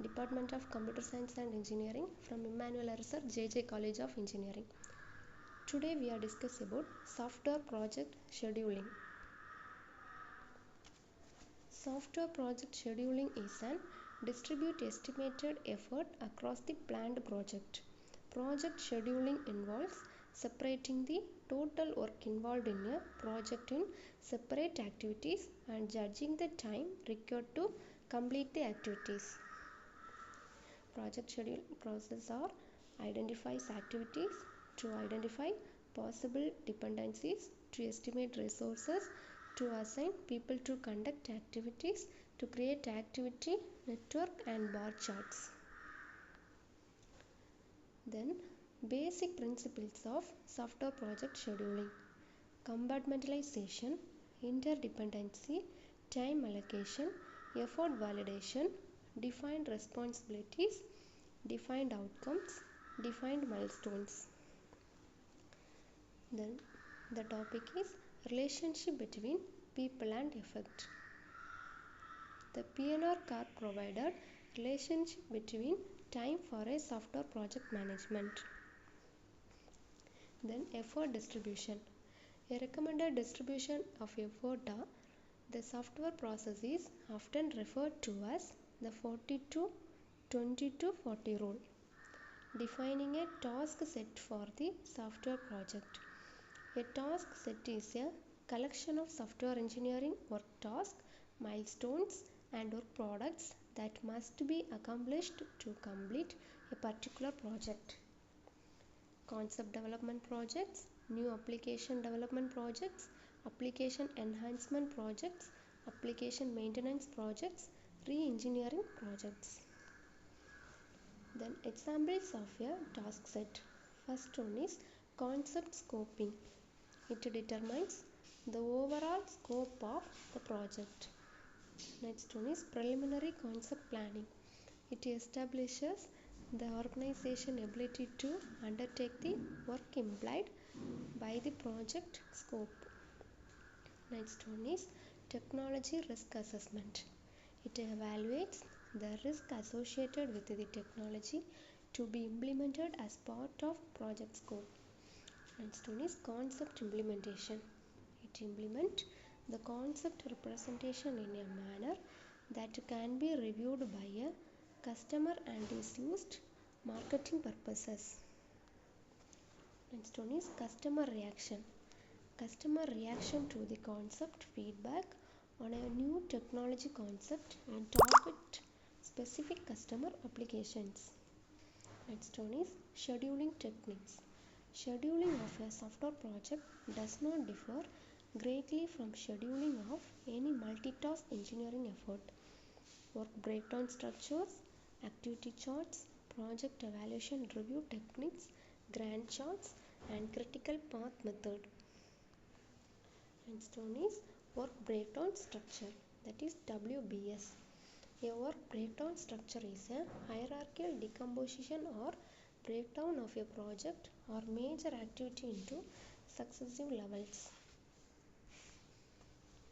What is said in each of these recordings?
Department of Computer Science and Engineering from Emmanuel Arthur JJ College of Engineering. Today we are discussing about software project scheduling. Software project scheduling is an distributed estimated effort across the planned project. Project scheduling involves separating the total work involved in a project in separate activities and judging the time required to complete the activities. Project schedule process are identifies activities, to identify possible dependencies, to estimate resources, to assign people to conduct activities, to create activity network and bar charts. Then basic principles of software project scheduling: compartmentalization, interdependency, time allocation, effort validation, defined responsibilities, defined outcomes, defined milestones. Then the topic is relationship between people and effect. The PNR card provided relationship between time for a software project management. Then effort distribution. A recommended distribution of effort. The software process is often referred to as the 40-20-40 rule. Defining a task set for the software project. A task set is a collection of software engineering work tasks, milestones, and work products that must be accomplished to complete a particular project. Concept development projects, new application development projects, application enhancement projects, application maintenance projects, re-engineering projects. Then examples of a task set. First one is concept scoping. It determines the overall scope of the project. Next one is preliminary concept planning. It establishes the organization ability to undertake the work implied by the project scope. Next one is technology risk assessment. It evaluates the risk associated with the technology to be implemented as part of project scope. Next one is concept implementation. It implements the concept representation in a manner that can be reviewed by a customer and is used marketing purposes. Next one is customer reaction. Customer reaction to the concept feedback on a new technology concept and target specific customer applications. Next one is scheduling techniques. Scheduling of a software project does not differ greatly from scheduling of any multitask engineering effort. Work breakdown structures, activity charts, project evaluation review techniques, Gantt charts, and critical path method. Next one is work breakdown structure, that is WBS. A work breakdown structure is a hierarchical decomposition or breakdown of a project or major activity into successive levels.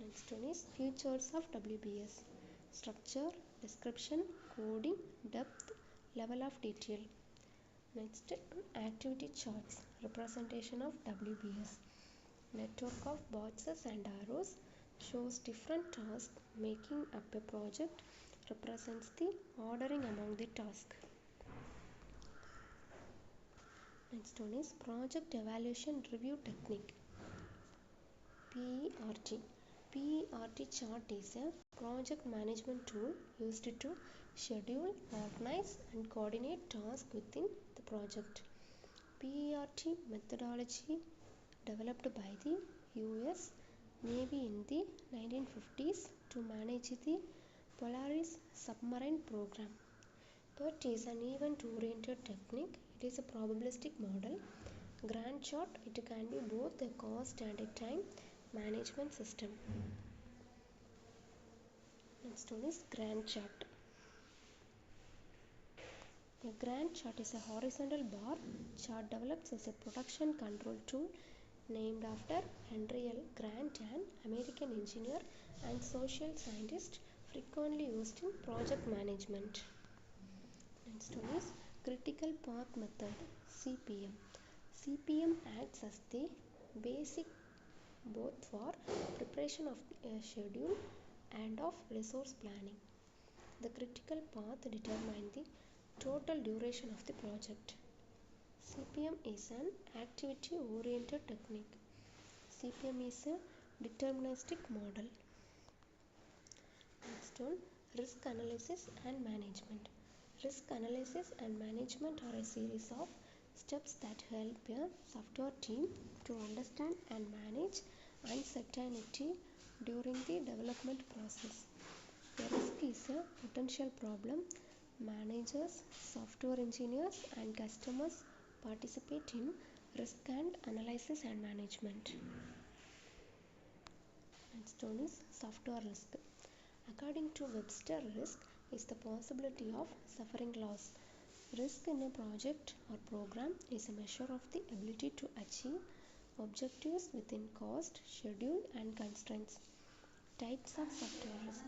Next one is features of WBS: structure, description, coding, depth, level of detail. Next, activity charts, representation of WBS. Network of boxes and arrows shows different tasks making up a project, represents the ordering among the tasks. Next one is project evaluation review technique, PERT. PERT chart is a project management tool used to schedule, organize, and coordinate tasks within the project. PERT methodology developed by the US Navy in the 1950s to manage the Polaris submarine program. PERT is an event-oriented technique. It is a probabilistic model. Gantt chart, it can be both a cost and a time management system. Next one is Gantt chart. A Gantt chart is a horizontal bar chart developed as a production control tool named after Henry L. Grant, an American engineer and social scientist, frequently used in project management. Next one is critical path method, CPM. CPM acts as the basic both for preparation of a schedule and of resource planning. The critical path determines the total duration of the project. CPM is an activity oriented technique. CPM is a deterministic model. Next one, risk analysis and management. Risk analysis and management are a series of steps that help a software team to understand and manage uncertainty during the development process. A risk is a potential problem. Managers, software engineers, and customers participate in risk and analysis and management. Next one is software risk. According to Webster, risk is the possibility of suffering loss. Risk in a project or program is a measure of the ability to achieve objectives within cost, schedule, and constraints. Types of software risk.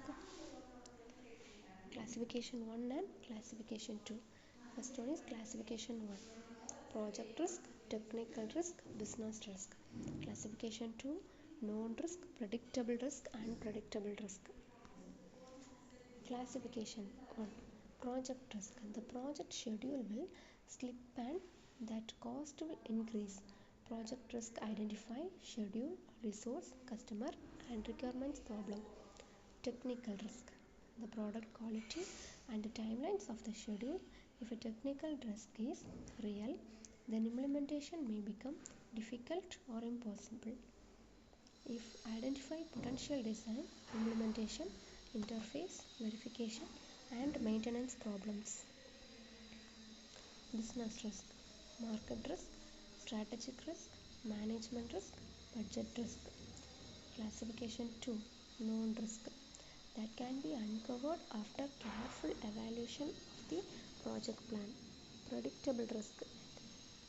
Classification 1 and Classification 2. First one is Classification 1. Project risk, technical risk, business risk. Classification 2. Known risk, predictable risk, and predictable risk. Classification 1. Project risk. The project schedule will slip and that cost will increase. Project risk identify schedule, resource, customer, and requirements problem. Technical risk. The product quality and the timelines of the schedule. If a technical risk is real, then implementation may become difficult or impossible. If identify potential design, implementation, interface, verification, and maintenance problems. Business risk, market risk, strategic risk, management risk, budget risk. Classification 2. Known risk that can be uncovered after careful evaluation of the project plan. Predictable risk.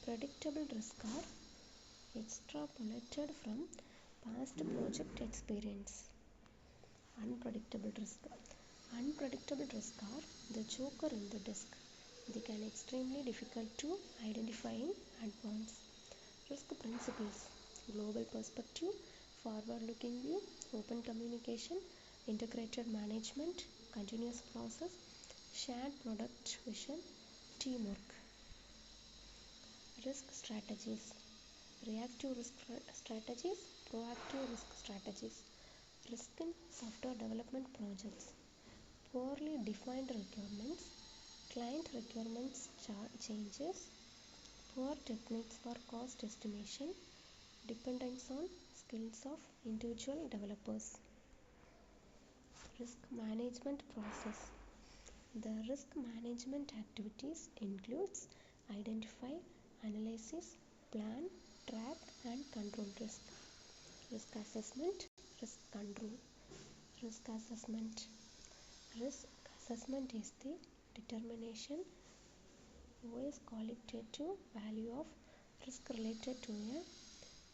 Predictable risk are extrapolated from past project experience. Unpredictable risk. Unpredictable risk are the joker in the disk. They can extremely difficult to identify in advance. Risk principles. Global perspective, forward-looking view, open communication, integrated management, continuous process, shared product vision, teamwork. Risk strategies. Reactive risk strategies, proactive risk strategies. Risk in software development projects. Poorly defined requirements, client requirements changes, poor techniques for cost estimation, dependence on skills of individual developers. Risk management process. The risk management activities includes identify, analysis, plan, track, and control risk. Risk assessment, risk control. Risk assessment. Risk assessment is the determination of qualitative value of risk related to a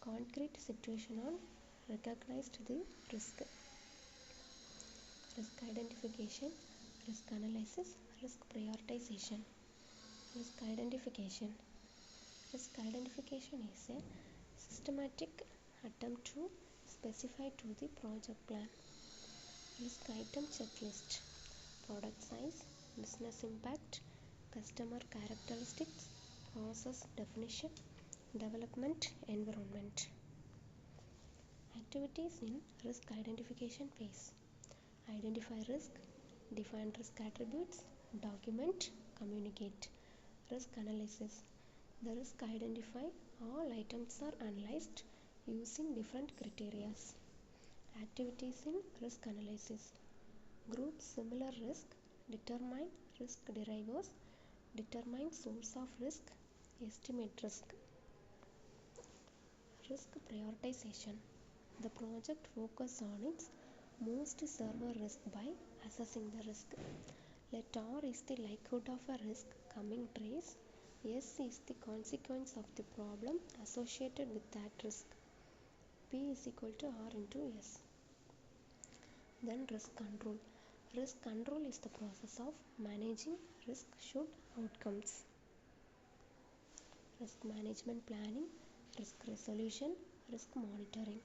concrete situation or recognized the risk. Risk identification, risk analysis, risk prioritization. Risk identification. Risk identification is a systematic attempt to specify to the project plan. Risk item checklist. Product size, business impact, customer characteristics, process definition, development environment. Activities in risk identification phase. Identify risk, define risk attributes, document, communicate. Risk analysis. The risk identify all items are analyzed using different criteria. Activities in risk analysis. Group similar risk, determine risk drivers, determine source of risk, estimate risk. Risk prioritization. The project focuses on its most severe risk by assessing the risk. Let R is the likelihood of a risk coming trace. S is the consequence of the problem associated with that risk. P is equal to R into S. Then risk control. Risk control is the process of managing risk should outcomes. Risk management planning, risk resolution, risk monitoring.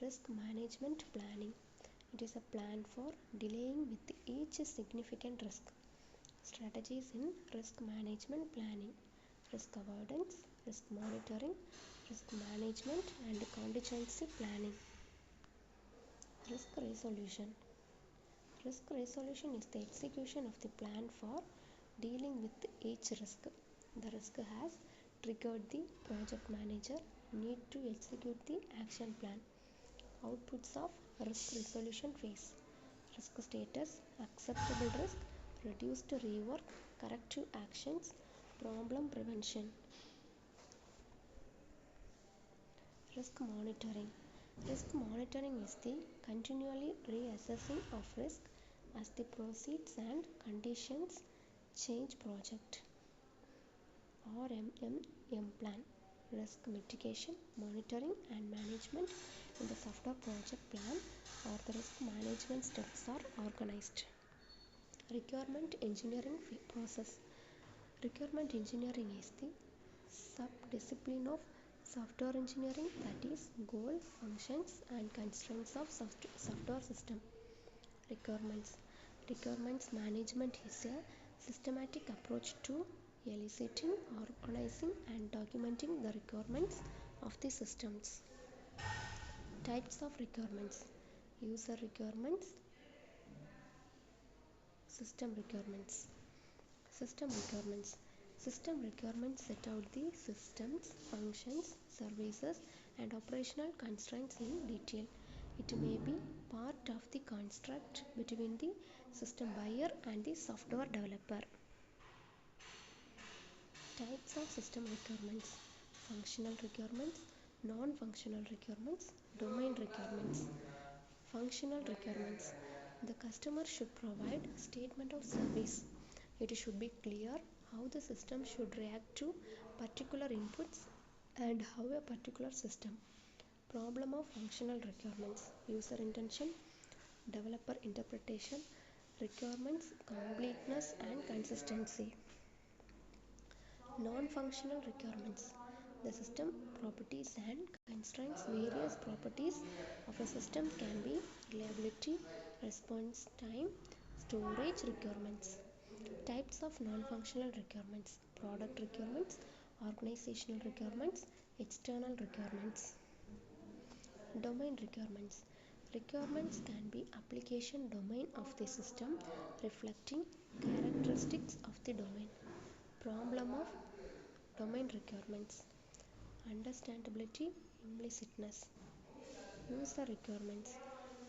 Risk management planning. It is a plan for dealing with each significant risk. Strategies in risk management planning: risk avoidance, risk monitoring, risk management, and contingency planning. Risk resolution. Risk resolution is the execution of the plan for dealing with each risk. The risk has triggered the project manager need to execute the action plan. Outputs of risk resolution phase: risk status, acceptable risk, reduced rework, corrective actions, problem prevention. Risk monitoring. Risk monitoring is the continually reassessing of risk as the proceeds and conditions change. Project RMM plan. Risk mitigation, monitoring and management in the software project plan or the risk management steps are organized. Requirement engineering process. Requirement engineering is the subdiscipline of software engineering that is goal, functions and constraints of software system. Requirements. Requirements management is a systematic approach to eliciting, organizing and documenting the requirements of the systems. Types of requirements: user requirements, system requirements. System requirements. System requirements set out the systems, functions, services and operational constraints in detail. It may be part of the construct between the system buyer and the software developer. Types of system requirements: functional requirements, non-functional requirements, domain requirements. Functional requirements: the customer should provide statement of service. It should be clear how the system should react to particular inputs and how a particular system. Problem of functional requirements: user intention, developer interpretation, requirements completeness and consistency. Non-functional requirements: the system properties and constraints. Various properties of a system can be reliability, response time, storage requirements. Types of non-functional requirements: product requirements, organizational requirements, external requirements. Domain requirements. Requirements can be application domain of the system reflecting characteristics of the domain. Problem of domain requirements: understandability, implicitness. User requirements.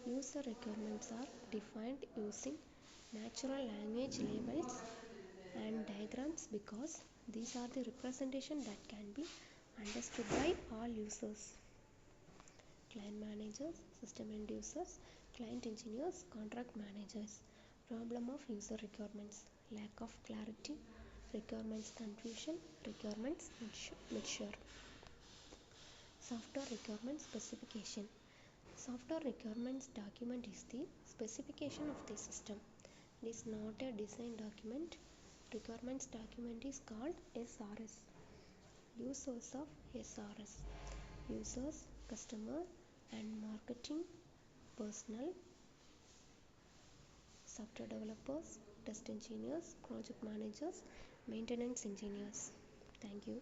User requirements are defined using natural language labels and diagrams because these are the representation that can be understood by all users. Client managers, system end users, client engineers, contract managers. Problem of user requirements: lack of clarity, requirements confusion, requirements mixture. Software requirement specification. Software requirements document is the specification of the system. It is not a design document. Requirements document is called SRS. Users of SRS: users, customer and marketing personnel, software developers, test engineers, project managers, maintenance engineers. Thank you.